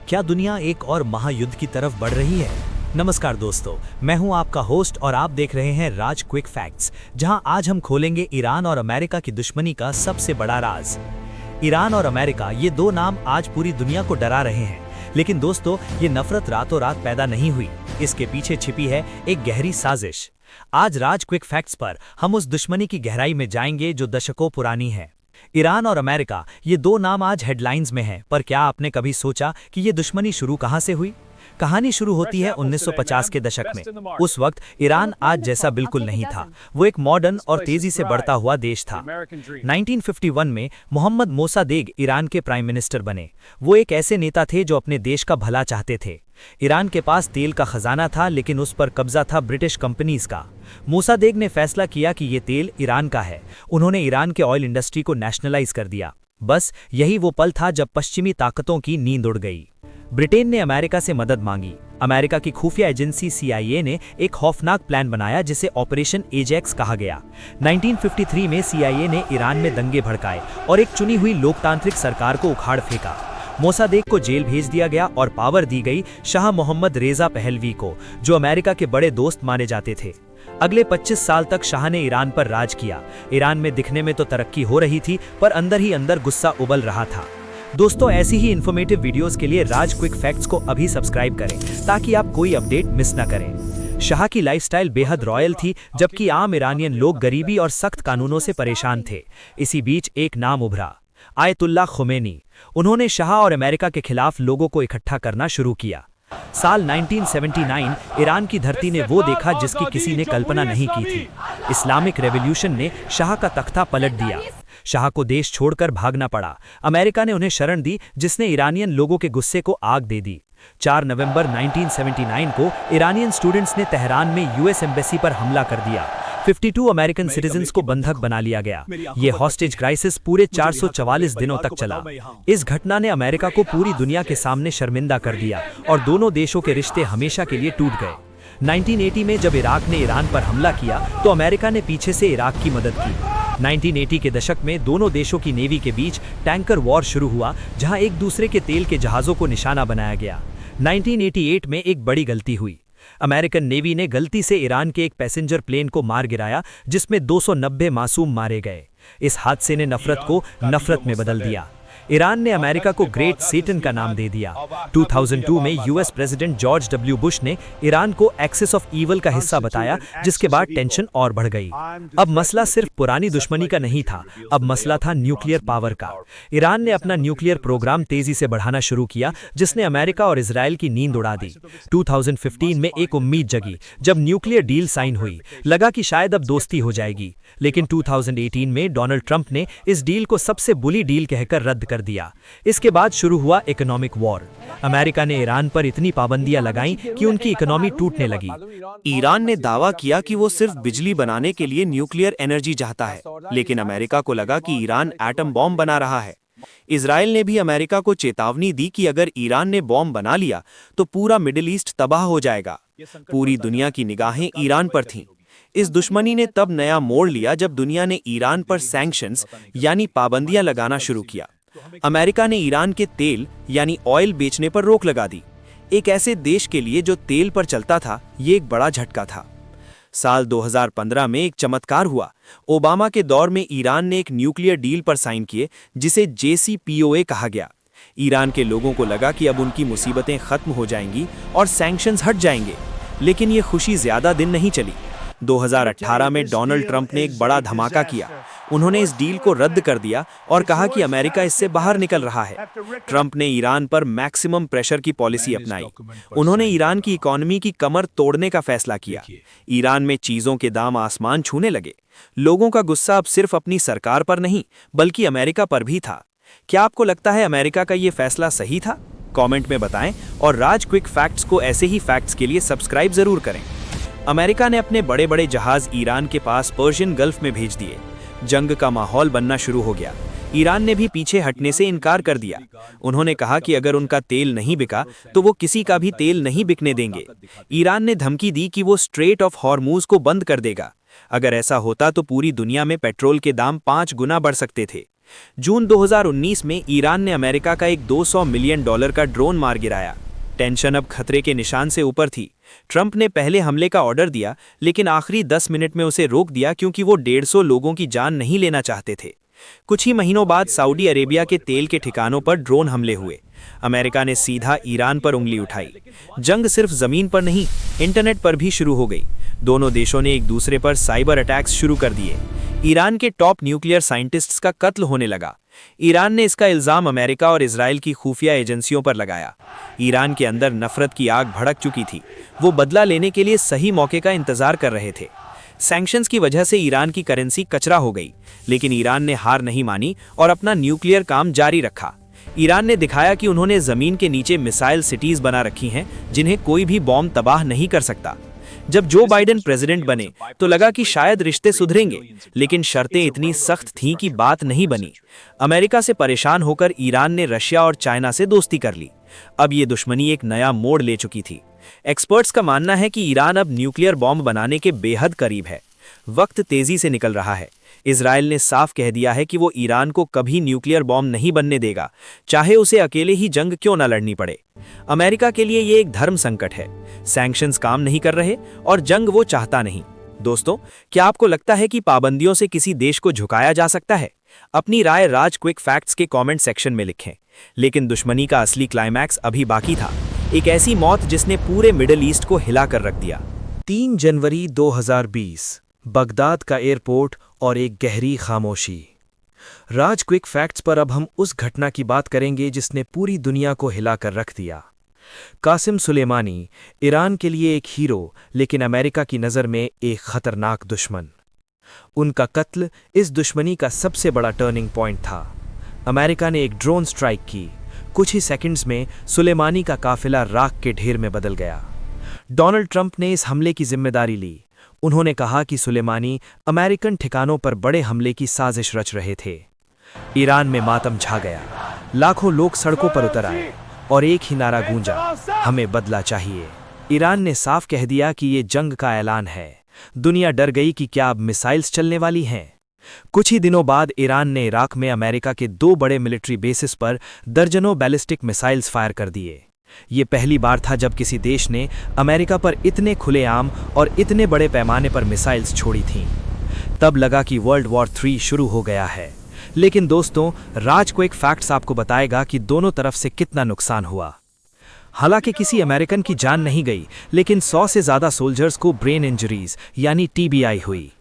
क्या दुनिया एक और महायुद्ध की तरफ बढ़ रही है? नमस्कार दोस्तों, मैं हूं आपका होस्ट और आप देख रहे हैं राज क्विक फैक्ट्स, जहां आज हम खोलेंगे ईरान और अमेरिका की दुश्मनी का सबसे बड़ा राज। ईरान और अमेरिका, ये दो नाम आज पूरी दुनिया को डरा रहे हैं। लेकिन दोस्तों, ये नफरत रातों रात पैदा नहीं हुई। इसके पीछे छिपी है एक गहरी साजिश। आज राज क्विक फैक्ट्स पर हम उस दुश्मनी की गहराई में जाएंगे जो दशकों पुरानी है। ईरान और अमेरिका, ये दो नाम आज हेडलाइंस में हैं, पर क्या आपने कभी सोचा कि ये दुश्मनी शुरू कहां से हुई? कहानी शुरू होती है 1950 के दशक में। उस वक्त ईरान आज जैसा बिल्कुल नहीं था। वो एक मॉडर्न और तेजी से बढ़ता हुआ देश था। 1951 में मोहम्मद मोसादेग ईरान के प्राइम मिनिस्टर बने। वो एक ऐसे नेता थे जो अपने देश का भला चाहते थे। ईरान के पास तेल का खजाना था, लेकिन उस पर कब्जा था ब्रिटिश कंपनीज का। मोसादेग ने फैसला किया कि ये तेल ईरान का है। उन्होंने ईरान के ऑयल इंडस्ट्री को नेशनलाइज कर दिया। बस यही वो पल था जब पश्चिमी ताकतों की नींद उड़ गई। ब्रिटेन ने अमेरिका से मदद मांगी। अमेरिका की खुफिया एजेंसी CIA ने एक खौफनाक प्लान बनाया जिसे ऑपरेशन एजेक्स कहा गया। 1953 में CIA ने ईरान में दंगे भड़काए और एक चुनी हुई लोकतांत्रिक सरकार को उखाड़ फेंका। मोसादेग को जेल भेज दिया गया और पावर दी गई शाह मोहम्मद रेजा पहलवी को, जो अमेरिका के बड़े दोस्त माने जाते थे। अगले 25 साल तक शाह ने ईरान पर राज किया। ईरान में दिखने में तो तरक्की हो रही थी, पर अंदर ही अंदर गुस्सा उबल रहा था। दोस्तों, ऐसी ही इन्फॉर्मेटिव वीडियोस के लिए राज क्विक फैक्ट्स को अभी सब्सक्राइब करें, ताकि आप कोई अपडेट मिस न करें। शाह की लाइफस्टाइल बेहद रॉयल थी, जबकि आम ईरानियन लोग गरीबी और सख्त कानूनों से परेशान थे। इसी बीच एक नाम उभरा, आयतुल्लाह खुमैनी। उन्होंने शाह और अमेरिका के खिलाफ लोगों को इकट्ठा करना शुरू किया। साल 1979 ईरान की धरती ने वो देखा जिसकी किसी ने कल्पना नहीं की थी। इस्लामिक रेवोल्यूशन ने शाह का तख्ता पलट दिया। शाह को देश छोड़कर भागना पड़ा। अमेरिका ने उन्हें शरण दी, जिसने ईरानियन लोगों के गुस्से को आग दे दी। 4 नवंबर 1979 को ईरानियन स्टूडेंट्स ने तेहरान में US एम्बेसी पर हमला कर दिया। 52 अमेरिकन सिटीजन्स को बंधक बना लिया गया। ये हॉस्टेज क्राइसिस पूरे 444 दिनों तक चला। इस घटना ने अमेरिका को पूरी दुनिया के सामने शर्मिंदा कर दिया और दोनों देशों के रिश्ते हमेशा के लिए टूट गए। 1980 में जब इराक ने ईरान पर हमला किया, तो अमेरिका ने पीछे से इराक की मदद की। 1980 के दशक में दोनों देशों की नेवी के बीच टैंकर वॉर शुरू हुआ, जहां एक दूसरे के तेल के जहाजों को निशाना बनाया गया। 1988 में एक बड़ी गलती हुई। अमेरिकन नेवी ने गलती से ईरान के एक पैसेंजर प्लेन को मार गिराया, जिसमें 290 मासूम मारे गए। इस हादसे ने नफरत को नफरत में बदल दिया। ईरान ने अमेरिका को ग्रेट सेटन का नाम दे दिया। 2002 में US president George W. Bush ने ईरान को एक्सिस ऑफ ईवल का हिस्सा बताया, जिसके बाद टेंशन और बढ़ गई। अब मसला सिर्फ पुरानी दुश्मनी का नहीं था, अब मसला था न्यूक्लियर पावर का। ईरान ने अपना न्यूक्लियर प्रोग्राम तेजी से बढ़ाना शुरू किया, जिसने अमेरिका और इजराइल की नींद उड़ा दी। 2015 में एक उम्मीद जगी जब न्यूक्लियर डील साइन हुई। लगा कि शायद अब दोस्ती हो जाएगी, लेकिन 2018 में डोनाल्ड ट्रंप ने इस डील को सबसे बुरी डील कहकर रद्द कर दिया। इसके बाद शुरू हुआ इकोनॉमिक वॉर। अमेरिका ने ईरान पर इतनी पाबंदियां लगाईं कि उनकी इकोनॉमी टूटने लगी। ईरान ने दावा किया कि वो सिर्फ बिजली बनाने के लिए न्यूक्लियर एनर्जी चाहता है, लेकिन अमेरिका को लगा कि ईरान एटम बॉम्ब बना रहा है। इजराइल ने भी अमेरिका को चेतावनी दी कि अगर ईरान ने बॉम्ब बना लिया तो पूरा मिडिल ईस्ट तबाह हो जाएगा। पूरी दुनिया की निगाहें ईरान पर थीं। इस दुश्मनी ने तब नया मोड़ लिया जब दुनिया ने ईरान पर सैंक्शंस यानी पाबंदियां लगाना शुरू किया। अमेरिका ने ईरान के तेल यानी ऑयल बेचने पर रोक लगा दी। एक ऐसे देश के लिए जो तेल पर चलता था, ये एक बड़ा झटका था। साल 2015 में एक चमत्कार हुआ। ओबामा के दौर में ईरान ने एक न्यूक्लियर डील पर साइन किए, जिसे JCPOA कहा गया। ईरान के लोगों को लगा कि अब उनकी मुसीबतें खत्म हो जाएंगी और सैंक्शंस हट जाएंगे, लेकिन ये खुशी ज्यादा दिन नहीं चली। 2018 में डोनाल्ड ट्रंप ने एक बड़ा धमाका किया। उन्होंने इस डील को रद्द कर दिया और कहा कि अमेरिका इससे बाहर निकल रहा है। ट्रंप ने ईरान पर मैक्सिमम प्रेशर की पॉलिसी अपनाई। उन्होंने ईरान की इकोनॉमी की कमर तोड़ने का फैसला किया। ईरान में चीजों के दाम आसमान छूने लगे। लोगों का गुस्सा अब सिर्फ अपनी सरकार पर नहीं, बल्कि अमेरिका पर भी था। क्या आपको लगता है अमेरिका का ये फैसला सही था? कमेंट में बताएं और राज क्विक फैक्ट्स को ऐसे ही फैक्ट्स के लिए सब्सक्राइब जरूर करें। अमेरिका ने अपने बड़े बड़े जहाज ईरान के पास पर्शियन गल्फ में भेज दिए। जंग का माहौल बनना शुरू हो गया। ईरान ने भी पीछे हटने से इनकार कर दिया। उन्होंने कहा कि अगर उनका तेल नहीं बिका तो वो किसी का भी तेल नहीं बिकने देंगे। ईरान ने धमकी दी कि वो स्ट्रेट ऑफ हॉर्मूज को बंद कर देगा। अगर ऐसा होता तो पूरी दुनिया में पेट्रोल के दाम 5 गुना बढ़ सकते थे। जून 2019 में ईरान ने अमेरिका का एक $200 मिलियन का ड्रोन मार गिराया। टेंशन अब खतरे के निशान से ऊपर थी। ट्रंप ने पहले हमले का ऑर्डर दिया, लेकिन आखिरी 10 मिनट में उसे रोक दिया क्योंकि वो 150 लोगों की जान नहीं लेना चाहते थे। कुछ ही महीनों बाद सऊदी अरेबिया के तेल के ठिकानों पर ड्रोन हमले हुए। अमेरिका ने सीधा ईरान पर उंगली उठाई। जंग सिर्फ जमीन पर नहीं, इंटरनेट पर भी शुरू हो गई। दोनों देशों ने एक दूसरे पर साइबर अटैक्स शुरू कर दिए। ईरान के टॉप न्यूक्लियर साइंटिस्ट्स का कत्ल होने लगा। ईरान ने इसका इल्जाम अमेरिका और इजराइल की खुफिया एजेंसियों पर लगाया। ईरान के अंदर नफरत की आग भड़क चुकी थी। वो बदला लेने के लिए सही मौके का इंतजार कर रहे थे। सैंक्शंस की वजह से ईरान की करेंसी कचरा हो गई, लेकिन ईरान ने हार नहीं मानी और अपना न्यूक्लियर काम जारी रखा। ईरान ने दिखाया कि उन्होंने जमीन के नीचे मिसाइल सिटीज बना रखी हैं, जिन्हें कोई भी बॉम्ब तबाह नहीं कर सकता। जब जो बाइडेन प्रेसिडेंट बने तो लगा कि शायद रिश्ते सुधरेंगे, लेकिन शर्तें इतनी सख्त थीं कि बात नहीं बनी। अमेरिका से परेशान होकर ईरान ने रशिया और चाइना से दोस्ती कर ली। अब ये दुश्मनी एक नया मोड़ ले चुकी थी। एक्सपर्ट्स का मानना है कि ईरान अब न्यूक्लियर बॉम्ब बनाने के बेहद करीब है। वक्त तेजी से निकल रहा है। इजराइल ने साफ कह दिया है कि वो ईरान को कभी न्यूक्लियर बॉम्ब नहीं बनने देगा, चाहे उसे अकेले ही जंग क्यों न लड़नी पड़े। अमेरिका के लिए ये एक धर्म संकट है। सैंक्शंस काम नहीं कर रहे और जंग वो चाहता नहीं। दोस्तों, क्या आपको लगता है कि पाबंदियों से किसी देश को झुकाया जा सकता है? अपनी राय राज क्विक फैक्ट्स के कमेंट सेक्शन में लिखें। लेकिन दुश्मनी का असली क्लाइमैक्स अभी बाकी था। एक ऐसी मौत जिसने पूरे मिडिल ईस्ट को हिला कर रख दिया। 3 जनवरी 2020, बगदाद का एयरपोर्ट और एक गहरी खामोशी। राज क्विक फैक्ट्स पर अब हम उस घटना की बात करेंगे जिसने पूरी दुनिया को हिलाकर रख दिया। कासिम सुलेमानी, ईरान के लिए एक हीरो, लेकिन अमेरिका की नज़र में एक खतरनाक दुश्मन। उनका कत्ल इस दुश्मनी का सबसे बड़ा टर्निंग पॉइंट था। अमेरिका ने एक ड्रोन स्ट्राइक की। कुछ ही सेकंड्स में सुलेमानी का काफिला राख के ढेर में बदल गया। डोनाल्ड ट्रंप ने इस हमले की जिम्मेदारी ली। उन्होंने कहा कि सुलेमानी अमेरिकन ठिकानों पर बड़े हमले की साजिश रच रहे थे। ईरान में मातम छा गया। लाखों लोग सड़कों पर उतर आए और एक ही नारा गूंजा, हमें बदला चाहिए। ईरान ने साफ कह दिया कि ये जंग का ऐलान है। दुनिया डर गई कि क्या अब मिसाइल्स चलने वाली हैं। कुछ ही दिनों बाद ईरान ने इराक में अमेरिका के 2 बड़े मिलिट्री बेसिस पर दर्जनों बैलिस्टिक मिसाइल्स फायर कर दिए। ये पहली बार था जब किसी देश ने अमेरिका पर इतने खुलेआम और इतने बड़े पैमाने पर मिसाइल्स छोड़ी थीं। तब लगा कि वर्ल्ड वॉर 3 शुरू हो गया है। लेकिन दोस्तों, राज क्विक फैक्ट्स आपको बताएगा कि दोनों तरफ से कितना नुकसान हुआ। हालांकि किसी अमेरिकन की जान नहीं गई, लेकिन 100 से ज़्यादा सोल्जर्स को ब्रेन इंजरीज यानी TBI हुई।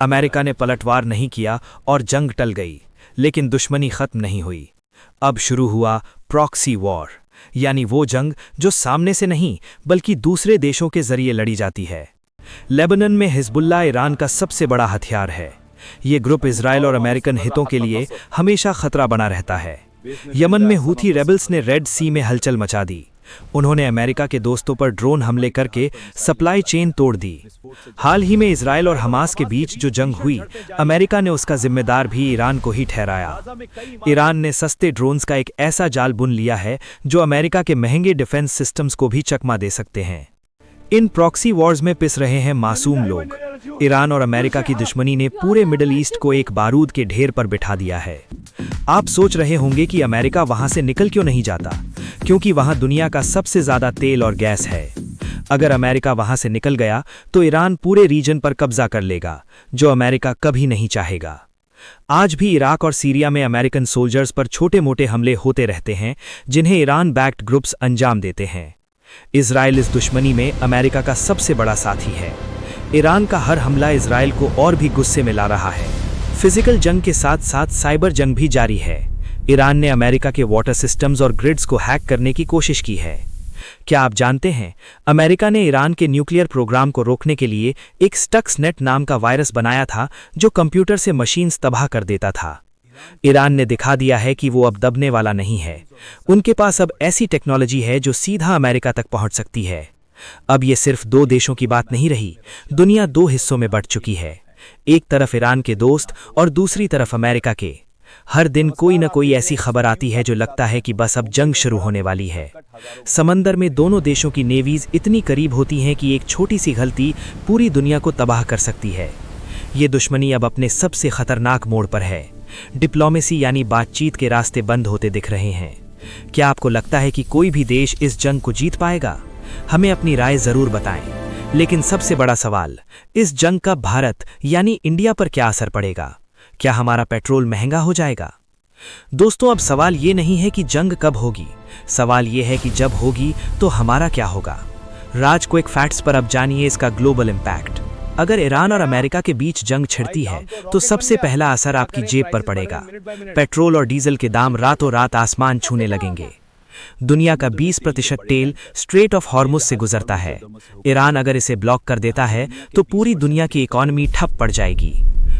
अमेरिका ने पलटवार नहीं किया और जंग टल गई, लेकिन दुश्मनी खत्म नहीं हुई। अब शुरू हुआ प्रॉक्सी वॉर, यानी वो जंग जो सामने से नहीं बल्कि दूसरे देशों के जरिए लड़ी जाती है। लेबनान में हिजबुल्लाह ईरान का सबसे बड़ा हथियार है। ये ग्रुप इजराइल और अमेरिकन हितों के लिए हमेशा खतरा बना रहता है। यमन में हूथी रेबल्स ने रेड सी में हलचल मचा दी। उन्होंने अमेरिका के दोस्तों पर ड्रोन हमले करके सप्लाई चेन तोड़ दी। हाल ही में इजराइल और हमास के बीच जो जंग हुई, अमेरिका ने उसका जिम्मेदार भी ईरान को ही ठहराया। ईरान ने सस्ते ड्रोन्स का एक ऐसा जाल बुन लिया है जो अमेरिका के महंगे डिफेंस सिस्टम्स को भी चकमा दे सकते हैं। इन प्रॉक्सी वॉर्स में पिस रहे हैं मासूम लोग। ईरान और अमेरिका की दुश्मनी ने पूरे मिडिल ईस्ट को एक बारूद के ढेर पर बिठा दिया है। आप सोच रहे होंगे कि अमेरिका वहां से निकल क्यों नहीं जाता, क्योंकि वहां दुनिया का सबसे ज्यादा तेल और गैस है। अगर अमेरिका वहां से निकल गया तो ईरान पूरे रीजन पर कब्जा कर लेगा, जो अमेरिका कभी नहीं चाहेगा। आज भी इराक और सीरिया में अमेरिकन सोल्जर्स पर छोटे मोटे हमले होते रहते हैं, जिन्हें ईरान बैक्ड ग्रुप्स अंजाम देते हैं। इजराइल इस दुश्मनी में अमेरिका का सबसे बड़ा साथी है। ईरान का हर हमला इजराइल को और भी गुस्से में ला रहा है। फिजिकल जंग के साथ साथ साइबर जंग भी जारी है। ईरान ने अमेरिका के वाटर सिस्टम्स और ग्रिड्स को हैक करने की कोशिश की है। क्या आप जानते हैं, अमेरिका ने ईरान के न्यूक्लियर प्रोग्राम को रोकने के लिए एक स्टक्सनेट नाम का वायरस बनाया था, जो कंप्यूटर से मशीन्स तबाह कर देता था। ईरान ने दिखा दिया है कि वो अब दबने वाला नहीं है। उनके पास अब ऐसी टेक्नोलॉजी है जो सीधा अमेरिका तक पहुंच सकती है। अब ये सिर्फ 2 देशों की बात नहीं रही, दुनिया 2 हिस्सों में बंट चुकी है। एक तरफ ईरान के दोस्त और दूसरी तरफ अमेरिका के। हर दिन कोई न कोई ऐसी खबर आती है जो लगता है कि बस अब जंग शुरू होने वाली है। समंदर में दोनों देशों की नेवीज इतनी करीब होती हैं कि एक छोटी सी गलती पूरी दुनिया को तबाह कर सकती है। ये दुश्मनी अब अपने सबसे खतरनाक मोड़ पर है। डिप्लोमेसी यानी बातचीत के रास्ते बंद होते दिख रहे हैं। क्या आपको लगता है कि कोई भी देश इस जंग को जीत पाएगा? हमें अपनी राय जरूर बताएं। लेकिन सबसे बड़ा सवाल, इस जंग का भारत यानी इंडिया पर क्या असर पड़ेगा? क्या हमारा पेट्रोल महंगा हो जाएगा? दोस्तों, अब सवाल ये नहीं है कि जंग कब होगी, सवाल ये है कि जब होगी तो हमारा क्या होगा। राज क्विक फैक्ट्स पर अब जानिए इसका ग्लोबल इम्पैक्ट। अगर ईरान और अमेरिका के बीच जंग छिड़ती है तो सबसे पहला असर आपकी जेब पर पड़ेगा। पेट्रोल और डीजल के दाम रातों रात आसमान छूने लगेंगे। दुनिया का 20% तेल स्ट्रेट ऑफ हॉर्मुज से गुजरता है। ईरान अगर इसे ब्लॉक कर देता है तो पूरी दुनिया की इकॉनमी ठप पड़ जाएगी।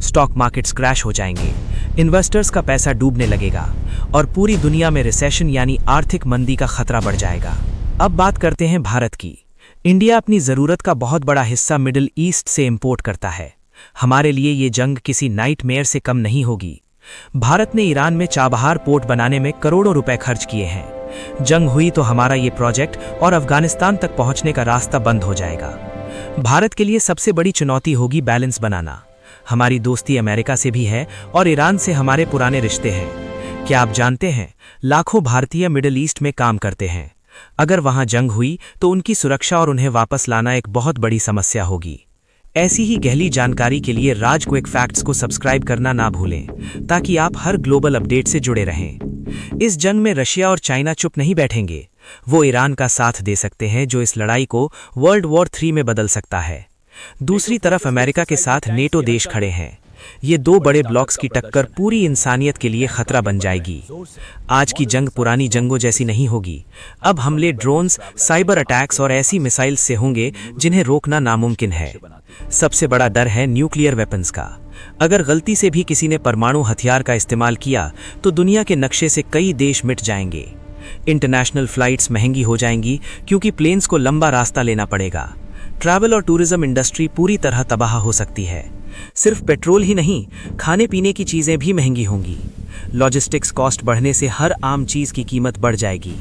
स्टॉक मार्केट्स क्रैश हो जाएंगे, इन्वेस्टर्स का पैसा डूबने लगेगा और पूरी दुनिया में रिसेशन यानी आर्थिक मंदी का खतरा बढ़ जाएगा। अब बात करते हैं भारत की। इंडिया अपनी ज़रूरत का बहुत बड़ा हिस्सा मिडिल ईस्ट से इंपोर्ट करता है। हमारे लिए ये जंग किसी नाइटमेयर से कम नहीं होगी। भारत ने ईरान में चाबहार पोर्ट बनाने में करोड़ों रुपए खर्च किए हैं। जंग हुई तो हमारा ये प्रोजेक्ट और अफगानिस्तान तक पहुंचने का रास्ता बंद हो जाएगा। भारत के लिए सबसे बड़ी चुनौती होगी बैलेंस बनाना। हमारी दोस्ती अमेरिका से भी है और ईरान से हमारे पुराने रिश्ते हैं। क्या आप जानते हैं, लाखों भारतीय मिडिल ईस्ट में काम करते हैं। अगर वहां जंग हुई तो उनकी सुरक्षा और उन्हें वापस लाना एक बहुत बड़ी समस्या होगी। ऐसी ही गहरी जानकारी के लिए राज क्विक फैक्ट्स को सब्सक्राइब करना ना भूलें, ताकि आप हर ग्लोबल अपडेट से जुड़े रहें। इस जंग में रशिया और चाइना चुप नहीं बैठेंगे। वो ईरान का साथ दे सकते हैं, जो इस लड़ाई को वर्ल्ड वॉर 3 में बदल सकता है। दूसरी तरफ अमेरिका के साथ नेटो देश खड़े हैं। ये दो बड़े ब्लॉक्स की टक्कर पूरी इंसानियत के लिए खतरा बन जाएगी। आज की जंग पुरानी जंगों जैसी नहीं होगी। अब हमले ड्रोन्स, साइबर अटैक्स और ऐसी मिसाइल्स से होंगे जिन्हें रोकना नामुमकिन है। सबसे बड़ा डर है न्यूक्लियर वेपन्स का। अगर गलती से भी किसी ने परमाणु हथियार का इस्तेमाल किया तो दुनिया के नक्शे से कई देश मिट जाएंगे। इंटरनेशनल फ्लाइट्स महंगी हो जाएंगी क्योंकि प्लेन्स को लंबा रास्ता लेना पड़ेगा। ट्रैवल और टूरिज्म इंडस्ट्री पूरी तरह तबाह हो सकती है। सिर्फ पेट्रोल ही नहीं, खाने पीने की चीज़ें भी महंगी होंगी। लॉजिस्टिक्स कॉस्ट बढ़ने से हर आम चीज़ की कीमत बढ़ जाएगी।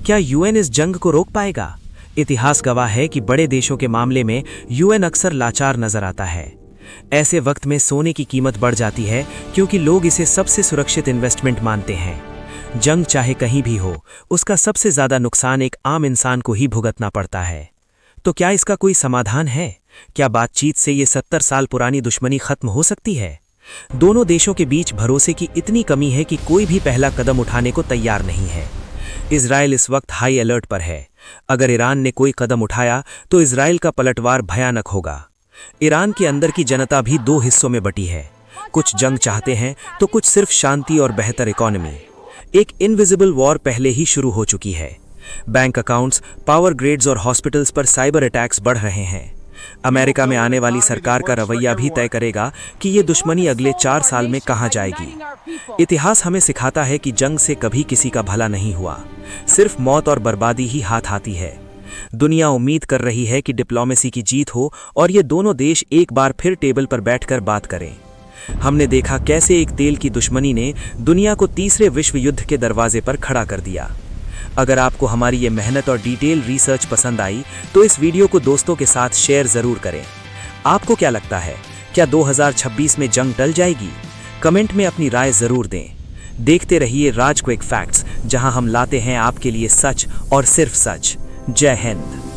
क्या यूएन इस जंग को रोक पाएगा? इतिहास गवाह है कि बड़े देशों के मामले में यूएन अक्सर लाचार नजर आता है। ऐसे वक्त में सोने की कीमत बढ़ जाती है क्योंकि लोग इसे सबसे सुरक्षित इन्वेस्टमेंट मानते हैं। जंग चाहे कहीं भी हो, उसका सबसे ज़्यादा नुकसान एक आम इंसान को ही भुगतना पड़ता है। तो क्या इसका कोई समाधान है? क्या बातचीत से ये 70 साल पुरानी दुश्मनी खत्म हो सकती है? दोनों देशों के बीच भरोसे की इतनी कमी है कि कोई भी पहला कदम उठाने को तैयार नहीं है। इजराइल इस वक्त हाई अलर्ट पर है। अगर ईरान ने कोई कदम उठाया तो इजराइल का पलटवार भयानक होगा। ईरान के अंदर की जनता भी दो हिस्सों में बटी है। कुछ जंग चाहते हैं तो कुछ सिर्फ शांति और बेहतर इकोनॉमी। एक इनविजिबल वॉर पहले ही शुरू हो चुकी है। बैंक अकाउंट्स, पावर ग्रिड्स और हॉस्पिटल्स पर साइबर अटैक्स बढ़ रहे हैं। अमेरिका में आने वाली सरकार का रवैया भी तय करेगा कि ये दुश्मनी अगले 4 साल में कहां जाएगी। इतिहास हमें सिखाता है कि जंग से कभी किसी का भला नहीं हुआ, सिर्फ मौत और बर्बादी ही हाथ आती है। दुनिया उम्मीद कर रही है कि डिप्लोमेसी की जीत हो और ये दोनों देश एक बार फिर टेबल पर बैठकर बात करें। हमने देखा कैसे एक तेल की दुश्मनी ने दुनिया को तीसरे विश्व युद्ध के दरवाजे पर खड़ा कर दिया। अगर आपको हमारी ये मेहनत और डिटेल रिसर्च पसंद आई तो इस वीडियो को दोस्तों के साथ शेयर जरूर करें। आपको क्या लगता है, क्या 2026 में जंग टल जाएगी? कमेंट में अपनी राय जरूर दें। देखते रहिए राज क्विक फैक्ट्स, जहां हम लाते हैं आपके लिए सच और सिर्फ सच। जय हिंद।